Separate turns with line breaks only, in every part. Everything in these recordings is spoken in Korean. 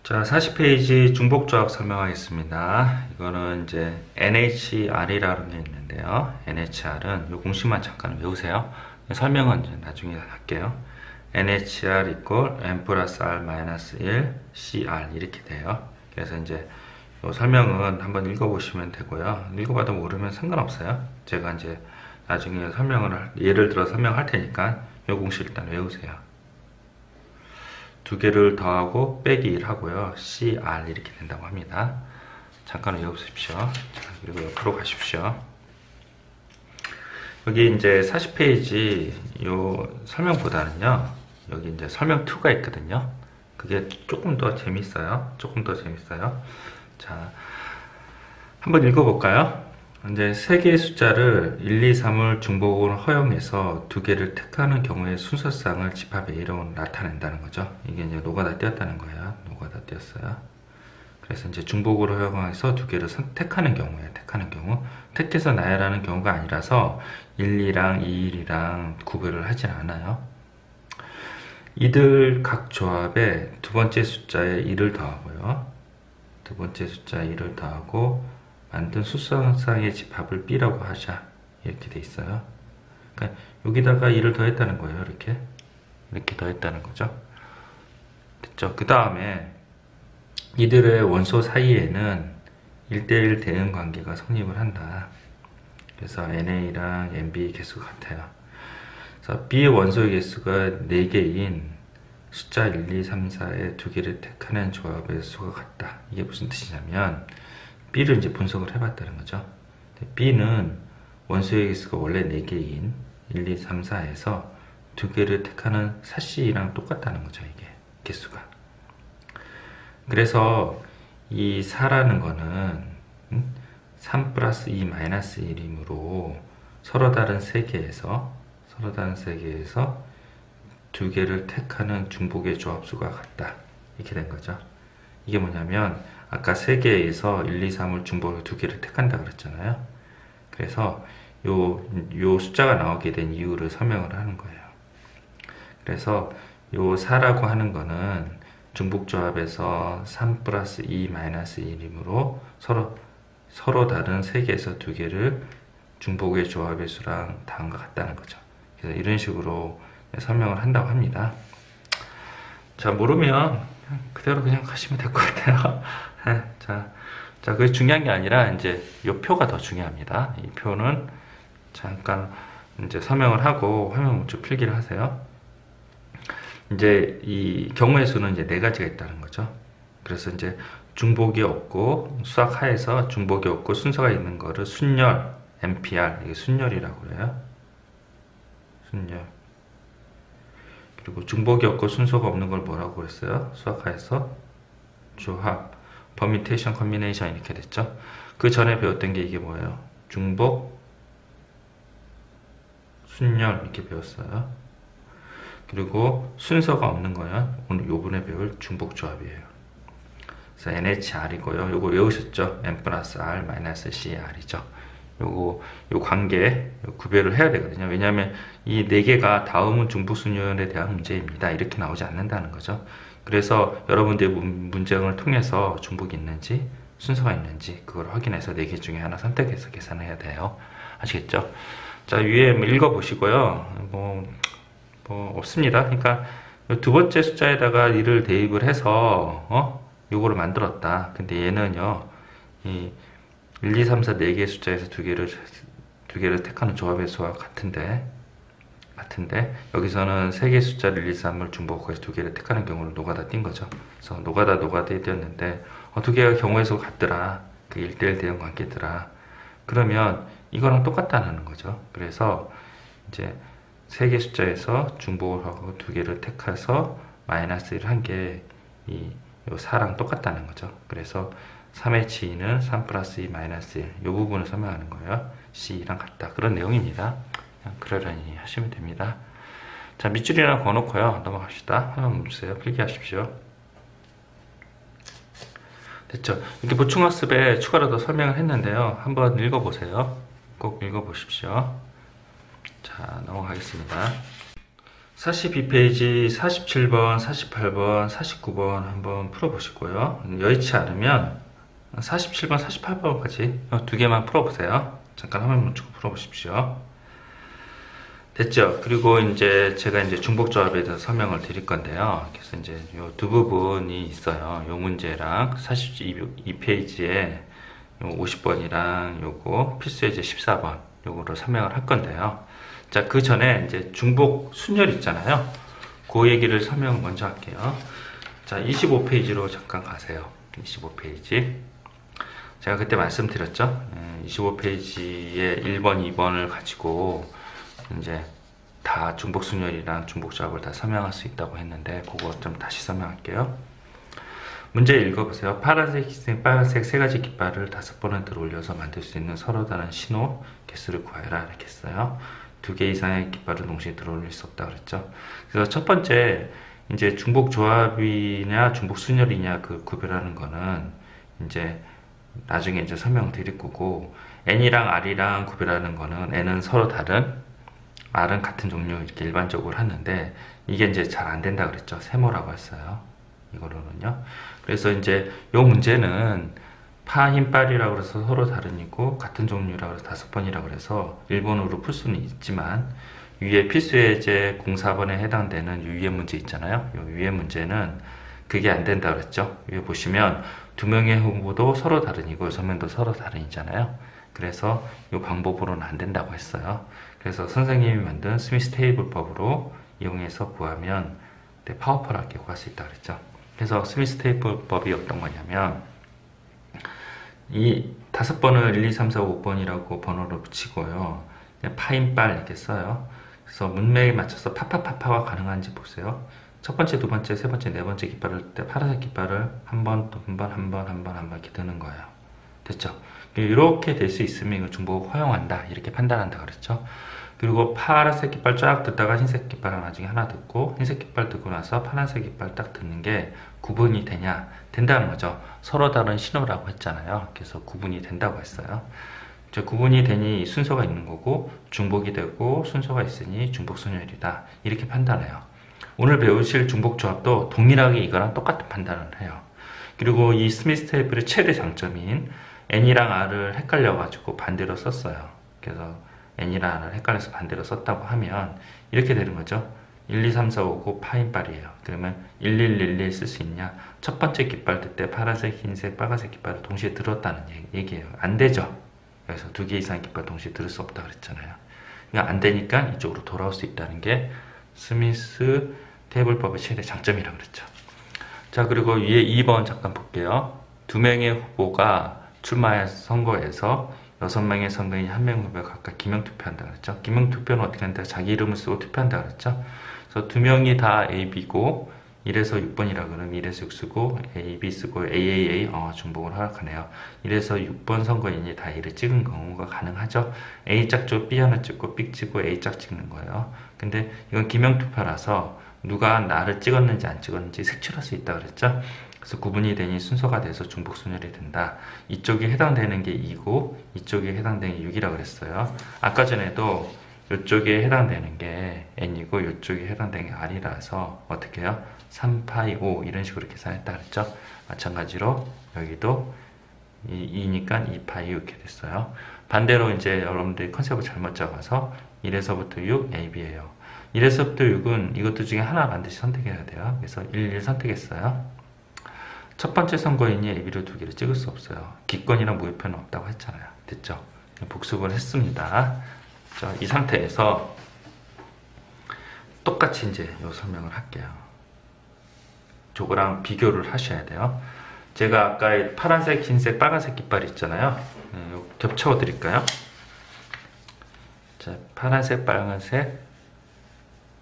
자, 40페이지 중복조합 설명하겠습니다. 이거는 이제 NHR이라는 게 있는데요. NHR은 이 공식만 잠깐 외우세요. 설명은 이제 나중에 할게요. NHR 이퀄 N 플러스 R 마이너스 1 CR 이렇게 돼요. 그래서 이제 이 설명은 한번 읽어보시면 되고요. 읽어봐도 모르면 상관없어요. 제가 이제 나중에 예를 들어 설명할 테니까 이 공식 일단 외우세요. 두 개를 더하고 빼기 1 하고요. CR 이렇게 된다고 합니다. 잠깐 외워보십시오. 그리고 옆으로 가십시오. 여기 이제 40페이지 요 설명보다는요. 여기 이제 설명 2가 있거든요. 그게 조금 더 재밌어요. 자, 한번 읽어볼까요? 이제 세 개의 숫자를 1, 2, 3을 중복으로 허용해서 두 개를 택하는 경우의 순서상을 집합의 A로 나타낸다는 거죠. 이게 이제 노가다 띄었다는 거예요. 노가다 띄었어요. 그래서 이제 중복으로 허용해서 두 개를 선택하는 경우에 택하는 경우, 택해서 나열하는 경우가 아니라서 1, 2랑 2, 1이랑 구별을 하진 않아요. 이들 각 조합에 두 번째 숫자에 1을 더하고요. 두 번째 숫자에 1을 더하고 만든 수성상의 집합을 B라고 하자. 이렇게 돼 있어요. 그러니까 여기다가 2를 더했다는 거예요. 이렇게 더했다는 거죠. 됐죠? 그 다음에 이들의 원소 사이에는 1대1 대응 관계가 성립을 한다. 그래서 NA랑 NB 개수가 같아요. 그래서 B의 원소의 개수가 4개인 숫자 1, 2, 3, 4의 두 개를 택하는 조합의 수가 같다. 이게 무슨 뜻이냐면 B를 이제 분석을 해봤다는 거죠. B는 원소의 개수가 원래 4개인 1, 2, 3, 4에서 두 개를 택하는 4C랑 똑같다는 거죠. 이게 개수가. 그래서 이 4라는 거는 3 플러스 2 마이너스 1이므로 서로 다른 세 개에서 두 개를 택하는 중복의 조합수가 같다. 이렇게 된 거죠. 이게 뭐냐면 아까 3개에서 1, 2, 3을 중복으로 두 개를 택한다 그랬잖아요. 그래서 요 숫자가 나오게 된 이유를 설명을 하는 거예요. 그래서 요 4라고 하는 거는 중복조합에서 3 플러스 2 마이너스 1이므로 서로 다른 3개에서 두 개를 중복의 조합의 수랑 다음과 같다는 거죠. 그래서 이런 식으로 설명을 한다고 합니다. 자, 모르면 그대로 그냥 가시면 될 것 같아요. 자, 그게 중요한 게 아니라 이제 이 표가 더 중요합니다. 이 표는 잠깐 이제 설명을 하고 화면 멈춰 필기를 하세요. 이제 이 경우의 수는 이제 4가지가 있다는 거죠. 그래서 이제 중복이 없고 수학 하에서 중복이 없고 순서가 있는 거를 순열, NPR, 이게 순열이라고 그래요. 순열. 그리고 중복이 없고 순서가 없는 걸 뭐라고 그랬어요? 수학하에서 조합, 퍼뮤테이션, 컨비네이션 이렇게 됐죠. 그 전에 배웠던 게 이게 뭐예요? 중복, 순열 이렇게 배웠어요. 그리고 순서가 없는 거는 오늘 요번에 배울 중복조합이에요. 그래서 NHR이고요. 요거 외우셨죠? N 플러스 R 마이너스 CR이죠. 요 관계 구별을 해야 되거든요. 왜냐하면 이 4개가 다음은 중복순열에 대한 문제입니다. 이렇게 나오지 않는다는 거죠. 그래서 여러분들의 문제를 통해서 중복이 있는지 순서가 있는지 그걸 확인해서 4개 중에 하나 선택해서 계산해야 돼요. 아시겠죠? 자, 위에 읽어보시고요. 뭐 없습니다. 그러니까 두 번째 숫자에다가 1을 대입을 해서 요거를 만들었다. 근데 얘는요, 이 1, 2, 3, 4, 4개의 숫자에서 두 개를 택하는 조합의 수와 같은데 여기서는 3개의 숫자를 1, 2, 3을 중복해서 두 개를 택하는 경우를 노가다 띈 거죠. 그래서 노가다 띄었는데 두 개가 경우의 수가 같더라. 그 1대1 대응 관계더라. 그러면 이거랑 똑같다는 거죠. 그래서 이제 3개 숫자에서 중복을 하고 두 개를 택해서 마이너스 1을 한 게 요 4랑 똑같다는 거죠. 그래서 3H2는 3 플러스 2 마이너스 1 이 부분을 설명하는 거예요. C랑 같다. 그런 내용입니다. 그냥 그러려니 하시면 됩니다. 자, 밑줄이나 그어놓고요. 넘어갑시다. 화면 멈추세요. 필기하십시오. 됐죠? 이렇게 보충학습에 추가로 더 설명을 했는데요. 한번 읽어보세요. 꼭 읽어보십시오. 자, 넘어가겠습니다. 42페이지 47번, 48번, 49번 한번 풀어보시고요. 여의치 않으면 47번, 48번까지 두 개만 풀어보세요. 잠깐 화면 멈추고 풀어보십시오. 됐죠? 그리고 이제 제가 이제 중복조합에 대해서 설명을 드릴 건데요. 그래서 이제 요 두 부분이 있어요. 요 문제랑 42페이지에 50번이랑 요거 필수 예제 14번 요거로 설명을 할 건데요. 자, 그 전에 이제 중복 순열 있잖아요. 그 얘기를 설명을 먼저 할게요. 자, 25페이지로 잠깐 가세요. 25페이지. 제가 그때 말씀드렸죠. 25페이지에 1번, 2번을 가지고 이제 다 중복 순열이랑 중복 조합을 다 설명할 수 있다고 했는데 그거 좀 다시 설명할게요. 문제 읽어보세요. 파란색, 흰색, 빨간색 세 가지 깃발을 5번을 들어올려서 만들 수 있는 서로 다른 신호 개수를 구하여라 이렇게 했어요. 2개 이상의 깃발을 동시에 들어올릴 수 없다 그랬죠. 그래서 첫 번째 이제 중복 조합이냐 중복 순열이냐 그 구별하는 거는 이제 나중에 이제 설명을 드릴 거고, N이랑 R이랑 구별하는 거는 N은 서로 다른, R은 같은 종류 이렇게 일반적으로 하는데 이게 이제 잘 안 된다 그랬죠. 세모라고 했어요. 이거로는요. 그래서 이제 요 문제는 파, 흰, 빨이라고 해서 서로 다른이고 같은 종류라고 해서 5번이라고 해서 일본어로 풀 수는 있지만 위에 필수예제 04번에 해당되는 위에 문제 있잖아요. 요 위에 문제는 그게 안 된다 그랬죠. 위에 보시면 두 명의 후보도 서로 다른이고 서면도 서로 다른이잖아요. 그래서 이 방법으로는 안 된다고 했어요. 그래서 선생님이 만든 스미스 테이블법으로 이용해서 구하면 파워풀하게 구할 수 있다 그랬죠. 그래서 스미스 테이블법이 어떤 거냐면 이 5번을 1, 2, 3, 4, 5번이라고 번호를 붙이고요. 파인 빨 이렇게 써요. 그래서 문맥에 맞춰서 파파파파가 가능한지 보세요. 첫 번째, 두 번째, 세 번째, 네 번째 깃발을 때 파란색 깃발을 한 번, 또 한 번, 한 번, 한 번, 한 번 이렇게 드는 거예요. 됐죠? 이렇게 될 수 있으면 이거 중복을 허용한다 이렇게 판단한다 그랬죠. 그리고 파란색 깃발 쫙 듣다가 흰색 깃발을 나중에 하나 듣고 흰색 깃발 듣고 나서 파란색 깃발 딱 듣는 게 구분이 되냐? 된다는 거죠. 서로 다른 신호라고 했잖아요. 그래서 구분이 된다고 했어요. 구분이 되니 순서가 있는 거고 중복이 되고 순서가 있으니 중복 순열이다 이렇게 판단해요. 오늘 배우실 중복 조합도 동일하게 이거랑 똑같은 판단을 해요. 그리고 이 스미스 테이블의 최대 장점인 N이랑 R을 헷갈려 가지고 반대로 썼어요. 그래서 N이랑 R을 헷갈려서 반대로 썼다고 하면 이렇게 되는 거죠. 1, 2, 3, 4, 5, 9 파인빨이에요. 그러면 1111 쓸 수 있냐? 첫 번째 깃발 들 때 파란색, 흰색, 빨간색 깃발을 동시에 들었다는 얘기예요. 안 되죠. 그래서 2개 이상 깃발 동시에 들을 수 없다 그랬잖아요. 그러니까 안 되니까 이쪽으로 돌아올 수 있다는 게 스미스 테이블법의 최대 장점이라고 그랬죠. 자, 그리고 위에 2번 잠깐 볼게요. 2명의 후보가 출마한 선거에서 6명의 선거인이 1명 후보가 각각 기명투표한다 그랬죠. 기명투표는 어떻게 한다? 자기 이름을 쓰고 투표한다 그랬죠. 그래서 2명이 다 A, B고 1에서 6번이라 그러면 1에서 6 쓰고 A, B 쓰고 AAA 중복을 허락하네요. 1에서 6번 선거인이 다 A를 찍은 경우가 가능하죠. A 짝 찍고 B 하나 찍고 B 찍고 A 짝 찍는 거예요. 근데 이건 기명투표라서 누가 나를 찍었는지 안 찍었는지 색출할 수 있다 그랬죠. 그래서 구분이 되니 순서가 돼서 중복 순열이 된다. 이쪽이 해당되는 게 2고 이쪽에 해당되는 게 6이라고 그랬어요. 아까 전에도 이쪽에 해당되는 게 N이고 이쪽에 해당되는 게 R이라서 어떻게 해요? 3파이 5 이런 식으로 계산했다 그랬죠. 마찬가지로 여기도 2니까 2파이 이렇게 됐어요. 반대로 이제 여러분들이 컨셉을 잘못 잡아서 1에서부터 6 AB예요. 1에서부터 6은 이것들 중에 하나 반드시 선택해야 돼요. 그래서 1 선택했어요. 첫 번째 선거인이 AB를 2개를 찍을 수 없어요. 기권이나 무효표는 없다고 했잖아요. 됐죠? 복습을 했습니다. 자, 이 상태에서 똑같이 이제 요 설명을 할게요. 저거랑 비교를 하셔야 돼요. 제가 아까 파란색, 흰색, 빨간색 깃발 있잖아요. 겹쳐 드릴까요? 자, 파란색, 빨간색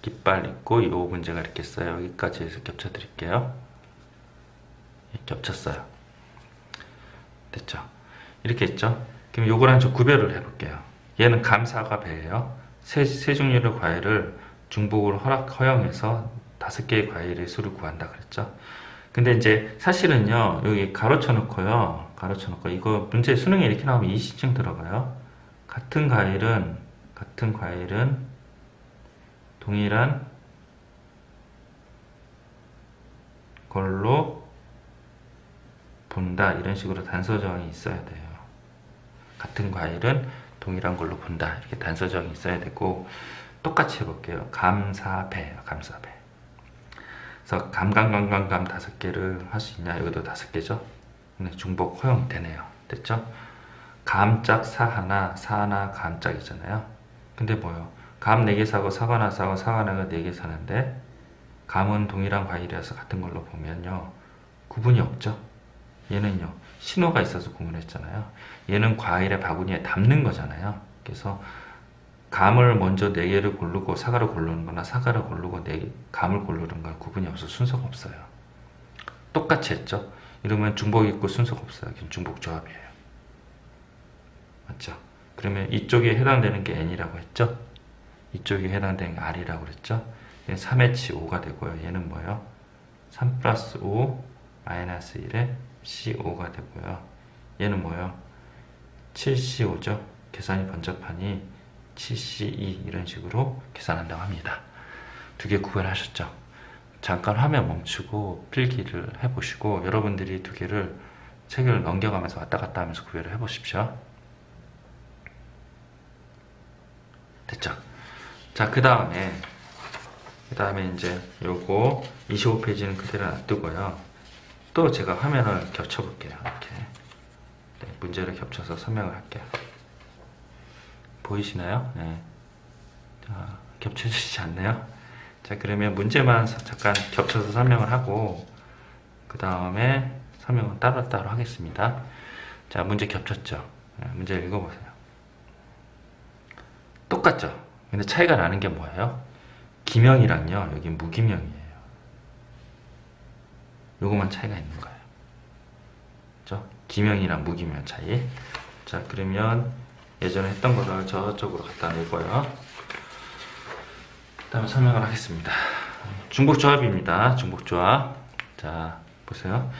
깃발 있고 이 문제가 이렇게 써요. 여기까지 해서 겹쳐 드릴게요. 겹쳤어요. 됐죠? 이렇게 했죠? 그럼 요거랑 좀 구별을 해볼게요. 얘는 감사가 배예요. 세 종류의 과일을 중복으로 허용해서 5개의 과일의 수를 구한다 그랬죠. 근데 이제 사실은요, 여기 가로쳐 놓고요. 가로쳐 놓고 이거 문제 수능에 이렇게 나오면 이시증 들어가요. 같은 과일은 동일한 걸로 본다. 이런 식으로 단서 저항이 있어야 돼요. 같은 과일은 동일한 걸로 본다. 이렇게 단서 저항이 있어야 되고, 똑같이 해볼게요. 감사배예요. 감사배. 그래서 감감감감감 5개를 할 수 있냐? 여기도 5개죠. 근데 중복 허용되네요. 됐죠? 감짝 사 하나, 사 하나 감짝이잖아요. 근데 뭐요? 감 4개 사고 사과 하나 사고 사과 하나가 4개 사는데, 감은 동일한 과일이라서 같은 걸로 보면요, 구분이 없죠. 얘는요, 신호가 있어서 구분했잖아요. 얘는 과일의 바구니에 담는 거잖아요. 그래서 감을 먼저 4개를 고르고 사과를 고르는 거나 사과를 고르고 감을 고르는 건 구분이 없어. 순서가 없어요. 똑같이 했죠. 이러면 중복이 있고 순서가 없어요. 그건 중복 조합이에요. 맞죠? 그러면 이쪽에 해당되는 게 N이라고 했죠? 이쪽에 해당되는 게 R이라고 그랬죠? 얘는 3H 5가 되고요. 얘는 뭐예요? 3 플러스 5 마이너스 1에 C5가 되고요. 얘는 뭐예요? 7C5죠? 계산이 번잡하니 7C2 이런 식으로 계산한다고 합니다. 2개 구별하셨죠? 잠깐 화면 멈추고 필기를 해보시고 여러분들이 2개를 책을 넘겨가면서 왔다 갔다 하면서 구별을 해보십시오. 됐죠? 자, 그 다음에 이제 요거 25페이지는 그대로 놔두고요. 또 제가 화면을 겹쳐볼게요. 이렇게 문제를 겹쳐서 설명을 할게요. 보이시나요? 네. 자, 겹쳐지지 않나요? 자, 그러면 문제만 잠깐 겹쳐서 설명을 하고 그 다음에 설명은 따로따로 하겠습니다. 자, 문제 겹쳤죠? 네, 문제 읽어보세요. 똑같죠? 근데 차이가 나는 게 뭐예요? 기명이랑요, 여기 무기명이에요. 요거만 차이가 있는 거예요. 그렇죠? 기명이랑 무기명 차이. 자, 그러면 예전에 했던 거를 저쪽으로 갖다 놓고요. 그 다음에 설명을 하겠습니다. 중복조합입니다. 중복조합. 자, 보세요.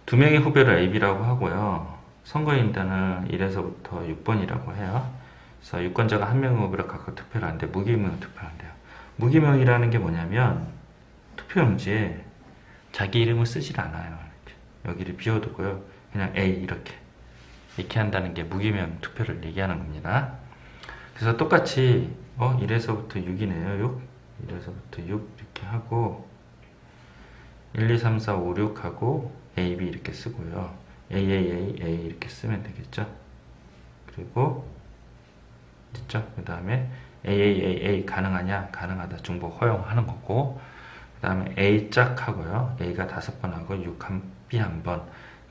2명의 후배를 AB라고 하고요. 선거인단을 1에서부터 6번이라고 해요. 그래서 유권자가 1명의 후배를 각각 투표를 하는데 무기명을 투표한대요. 무기명이라는 게 뭐냐면 투표용지에 자기 이름을 쓰질 않아요. 이렇게. 여기를 비워두고요. 그냥 A 이렇게 한다는 게 무기명 투표를 얘기하는 겁니다. 그래서 똑같이 1에서부터 6이네요. 6. 1에서부터 6 이렇게 하고 1, 2, 3, 4, 5, 6 하고 A, B 이렇게 쓰고요. A, A, A, A 이렇게 쓰면 되겠죠. 그리고 됐죠? 그 다음에 A, A, A, A 가능하냐? 가능하다. 중복 허용하는 거고 그 다음에 A 짝 하고요. A가 5번 하고 6 B 한 번,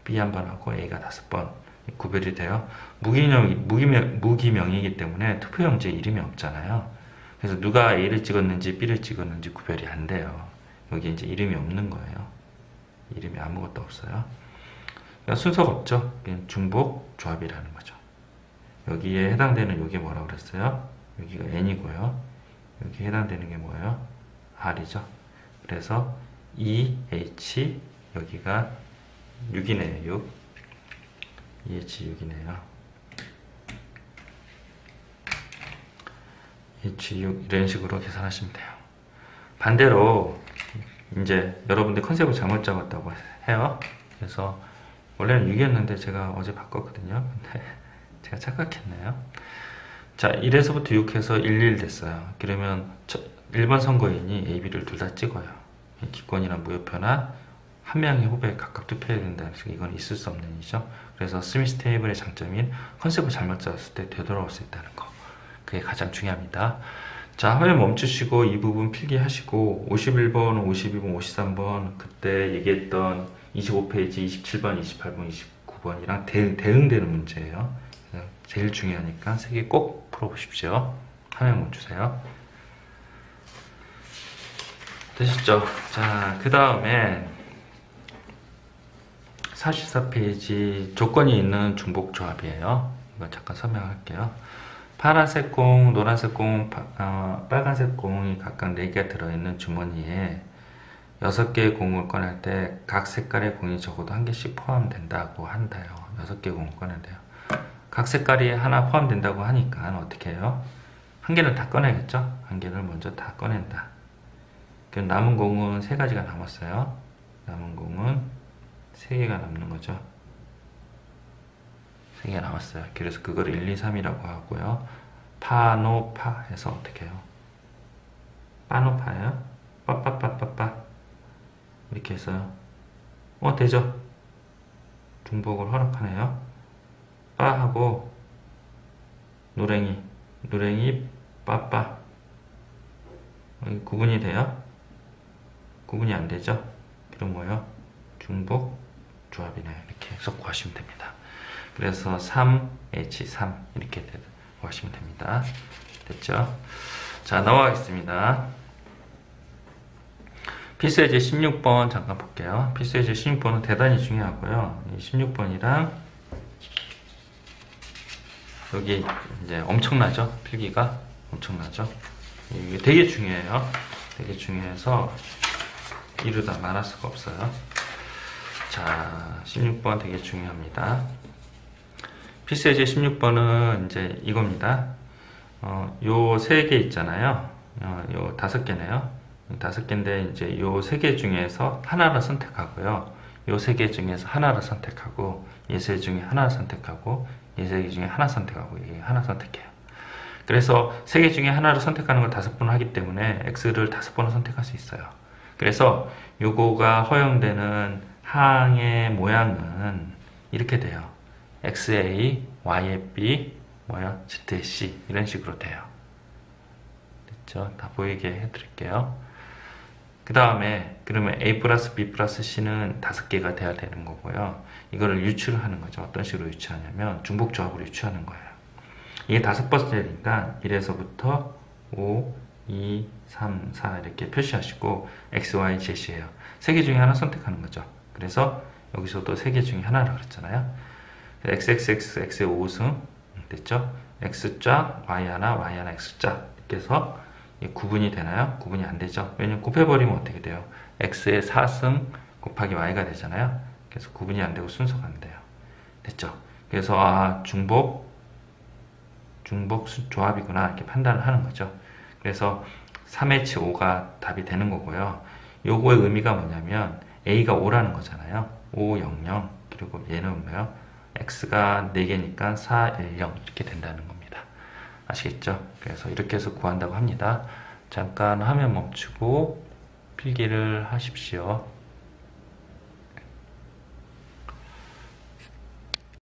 B 한 번 하고 A가 5번 구별이 돼요. 무기명이기 때문에 투표용지에 이름이 없잖아요. 그래서 누가 A를 찍었는지 B를 찍었는지 구별이 안 돼요. 여기 이제 이름이 없는 거예요. 이름이 아무것도 없어요. 그러니까 순서가 없죠. 그냥 중복 조합이라는 거죠. 여기에 해당되는 여기 뭐라고 그랬어요? 여기가 N이고요. 여기 해당되는 게 뭐예요? R이죠. 그래서 EH 여기가 6이네요. 6. EH 6이네요. EH6 이런 식으로 계산하시면 돼요. 반대로 이제 여러분들 컨셉을 잘못 잡았다고 해요. 그래서 원래는 6이었는데 제가 어제 바꿨거든요. 근데 제가 착각했네요. 자, 1에서부터 6 해서 11 됐어요. 그러면 1번 선거인이 AB를 둘 다 찍어요. 기권이나 무효표나 한 명의 후배에 각각 투표해야 된다는 이건 있을 수 없는 일이죠. 그래서 스미스 테이블의 장점인 컨셉을 잘못 잡았을 때 되돌아올 수 있다는 거. 그게 가장 중요합니다. 자, 화면 멈추시고 이 부분 필기하시고 51번, 52번, 53번 그때 얘기했던 25페이지, 27번, 28번, 29번이랑 대응되는 문제예요. 제일 중요하니까 3개 꼭 풀어보십시오. 화면 멈추세요. 되셨죠? 자, 그 다음에 44페이지 조건이 있는 중복조합이에요. 이거 잠깐 설명할게요. 파란색 공, 노란색 공, 빨간색 공이 각각 4개 들어있는 주머니에 6개의 공을 꺼낼 때 각 색깔의 공이 적어도 1개씩 포함된다고 한다요. 6개의 공을 꺼낸대요. 각 색깔이 하나 포함된다고 하니까 어떻게 해요? 1개를 다 꺼내겠죠? 1개를 먼저 다 꺼낸다. 그럼 남은 공은 3가지가 남았어요. 남은 공은 3개가 남는 거죠. 3개가 남았어요. 그래서 그걸 1, 2, 3이라고 하고요. 파노파 해서 어떻게 해요? 파노파예요? 빠빠빠빠빠 이렇게 해서요. 되죠? 중복을 허락하네요. 빠 하고 노랭이 빠빠 구분이 돼요? 구분이 안 되죠? 그럼 뭐예요? 중복 조합이네요. 이렇게 해서 구하시면 됩니다. 그래서 3H3 이렇게 구하시면 됩니다. 됐죠? 자, 넘어가겠습니다. 필수예제 16번 잠깐 볼게요. 필수예제 16번은 대단히 중요하고요. 16번이랑 여기 이제 엄청나죠? 필기가 엄청나죠? 이게 되게 중요해요. 되게 중요해서 이루다 말할 수가 없어요. 자, 16번 되게 중요합니다. 필수예제 16번은 이제 이겁니다. 요 3개 있잖아요. 요 5개네요. 5개인데 이제 요 3개 중에서 하나를 선택하고요. 요 3개 중에서 하나를 선택하고 이 3개 중에 하나를 선택하고 이 3개 중에 하나 선택하고 이게 하나 선택해요. 그래서 3개 중에 하나를 선택하는 걸 5번 하기 때문에 X를 5번을 선택할 수 있어요. 그래서 요거가 허용되는 항의 모양은 이렇게 돼요. XA, YB, ZC 이런 식으로 돼요. 됐죠? 다 보이게 해드릴게요. 그 다음에 그러면 A 플러스 B 플러스 C는 5개가 돼야 되는 거고요. 이거를 유추를 하는 거죠. 어떤 식으로 유추하냐면 중복조합으로 유추하는 거예요. 이게 5번째니까 1에서부터 5, 2, 3, 4 이렇게 표시하시고 X, Y, Z예요. 3개 중에 하나 선택하는 거죠. 그래서 여기서도 3개 중에 하나라 그랬잖아요. XXX, X의 5승 됐죠? X자, Y 하나, Y 하나, X자 이렇게 해서 구분이 되나요? 구분이 안 되죠. 왜냐면 곱해버리면 어떻게 돼요? X의 4승 곱하기 Y가 되잖아요. 그래서 구분이 안 되고 순서가 안 돼요. 됐죠? 그래서 중복 조합이구나 이렇게 판단을 하는 거죠. 그래서 3H5가 답이 되는 거고요. 요거의 의미가 뭐냐면 A가 5라는 거잖아요. 5, 0, 0 그리고 얘는 뭐예요? X가 4개니까 4, 1, 0 이렇게 된다는 겁니다. 아시겠죠? 그래서 이렇게 해서 구한다고 합니다. 잠깐 화면 멈추고 필기를 하십시오.